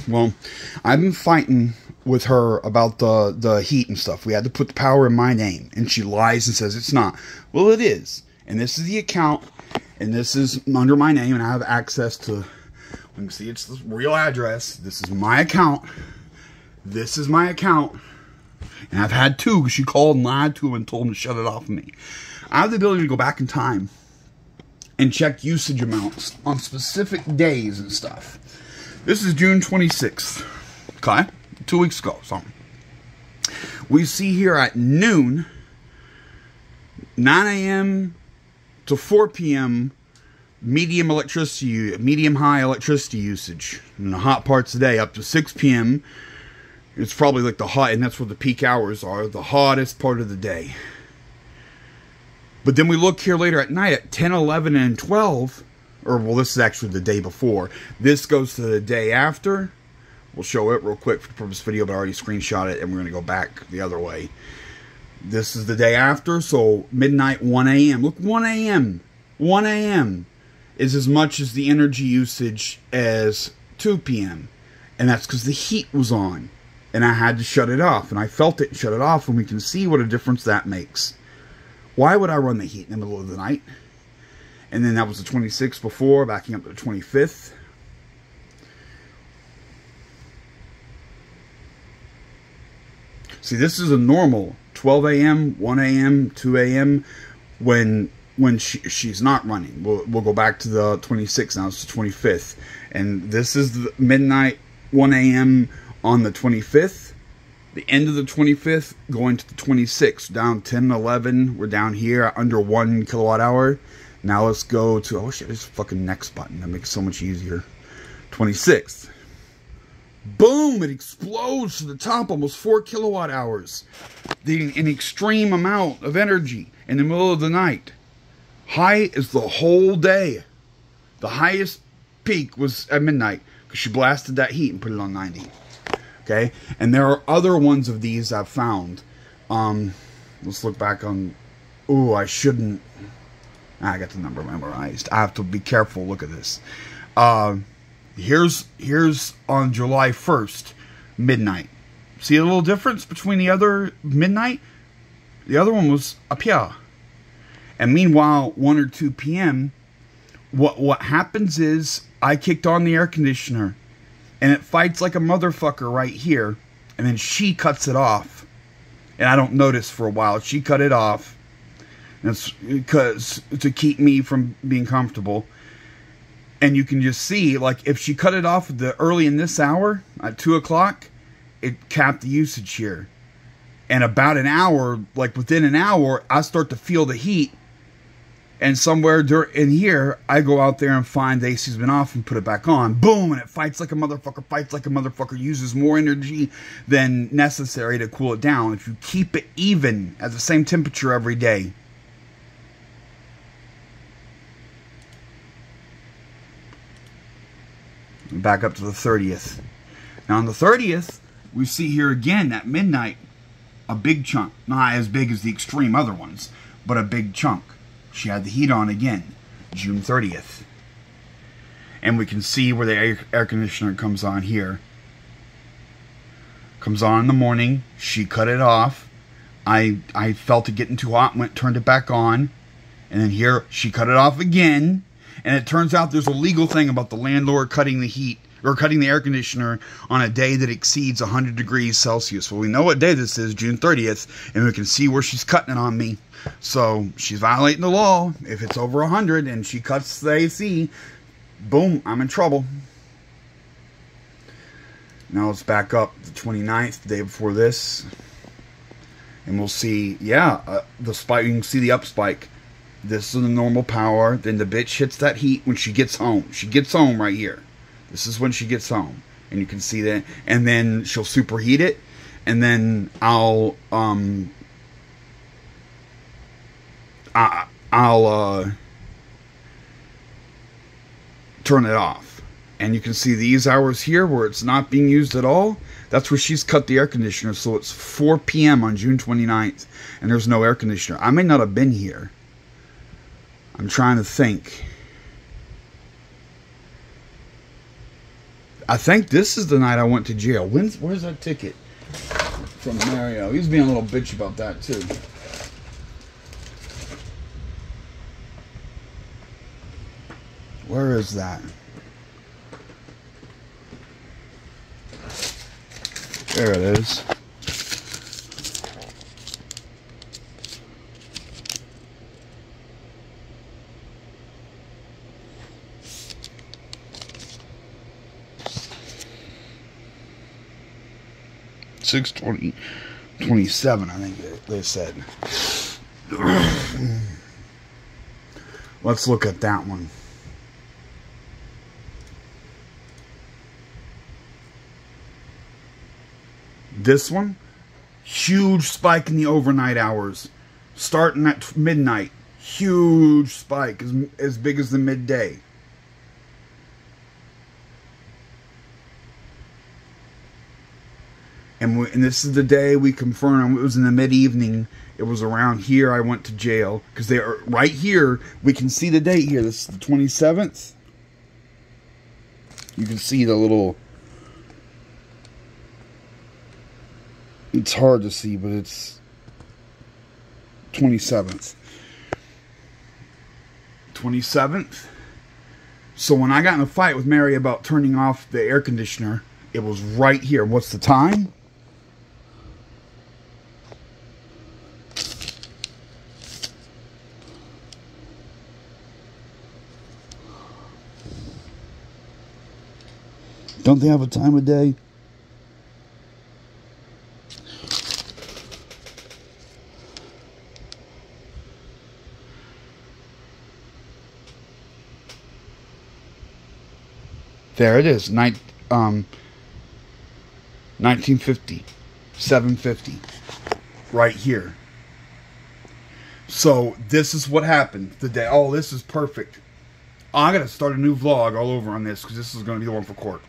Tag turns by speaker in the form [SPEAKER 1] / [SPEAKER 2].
[SPEAKER 1] Well, I've been fighting with her about the heat and stuff. We had to put the power in my name, and she lies and says it's not. Well, it is. And this is the account, and this is under my name, and I have access to, you can see it's the real address. This is my account. This is my account. And I've had two, because she called and lied to him and told him to shut it off of me. I have the ability to go back in time and check usage amounts on specific days and stuff. This is June 26th. Okay? 2 weeks ago. So we see here at noon, 9 a.m. to 4 p.m. medium high electricity usage. In the hot parts of the day, up to 6 p.m. It's probably like the hot, and that's where the peak hours are, the hottest part of the day. But then we look here later at night at 10, 11, and 12. Or, well, this is actually the day before. This goes to the day after. We'll show it real quick for the purpose of the video, but I already screenshot it, and we're going to go back the other way. This is the day after, so midnight, 1 a.m. Look, 1 a.m. 1 a.m. is as much as the energy usage as 2 p.m. And that's because the heat was on. And I had to shut it off. And I felt it shut it off, and we can see what a difference that makes. Why would I run the heat in the middle of the night? And then that was the 26th before, backing up to the 25th. See, this is a normal 12 a.m., 1 a.m., 2 a.m. when she's not running. We'll go back to the 26th. Now it's the 25th. And this is the midnight, 1 a.m. on the 25th. The end of the 25th going to the 26th. Down 10, 11. We're down here under 1 kilowatt hour. Now let's go to, oh shit, there's a fucking next button. That makes it so much easier. 26th. Boom! It explodes to the top, almost 4 kilowatt hours. An extreme amount of energy in the middle of the night. High is the whole day. The highest peak was at midnight, because she blasted that heat and put it on 90. Okay? And there are other ones of these I've found. Let's look back on, ooh, I shouldn't. I got the number memorized. I have to be careful. Look at this. Here's on July 1st, midnight. See a little difference between the other midnight? The other one was up here. And meanwhile, 1 or 2 p.m., what happens is I kicked on the air conditioner, and it fights like a motherfucker right here, and then she cuts it off. And I don't notice for a while. She cut it off. That's because to keep me from being comfortable. And you can just see, like, if she cut it off early in this hour, at 2 o'clock, it capped the usage here. And about an hour, like within an hour, I start to feel the heat. And somewhere in here, I go out there and find the AC's been off and put it back on. Boom! And it fights like a motherfucker, uses more energy than necessary to cool it down. If you keep it even at the same temperature every day. Back up to the 30th. Now on the 30th, we see here again at midnight, a big chunk. Not as big as the extreme other ones, but a big chunk. She had the heat on again, June 30th. And we can see where the air conditioner comes on here. Comes on in the morning. She cut it off. I felt it getting too hot, turned it back on. And then here, she cut it off again. And it turns out there's a legal thing about the landlord cutting the heat, or cutting the air conditioner on a day that exceeds 100 degrees Celsius. Well, we know what day this is, June 30th, and we can see where she's cutting it on me. So, she's violating the law. If it's over 100 and she cuts the AC, boom, I'm in trouble. Now let's back up the 29th, the day before this. And we'll see, yeah, the spike, you can see the up spike. This is the normal power. Then the bitch hits that heat when she gets home. She gets home right here. This is when she gets home. And you can see that. And then she'll superheat it. And then I'll turn it off. And you can see these hours here where it's not being used at all. That's where she's cut the air conditioner. So it's 4 p.m. on June 29th. And there's no air conditioner. I may not have been here. I'm trying to think. I think this is the night I went to jail. Where's that ticket from Mario? He's being a little bitch about that too. Where is that? There it is. $620.27, I think they said. Let's look at that one. This one, huge spike in the overnight hours, starting at midnight. Huge spike, as big as the midday. And this is the day we confirmed. It was in the mid-evening. It was around here I went to jail. Because they are right here. We can see the date here. This is the 27th. You can see the little... It's hard to see, but it's 27th. 27th. So when I got in a fight with Mary about turning off the air conditioner, it was right here. What's the time? Don't they have a time of day? There it is, 1950, 7:50, right here. So this is what happened the day. Oh, this is perfect. I gotta start a new vlog all over on this because this is gonna be the one for court.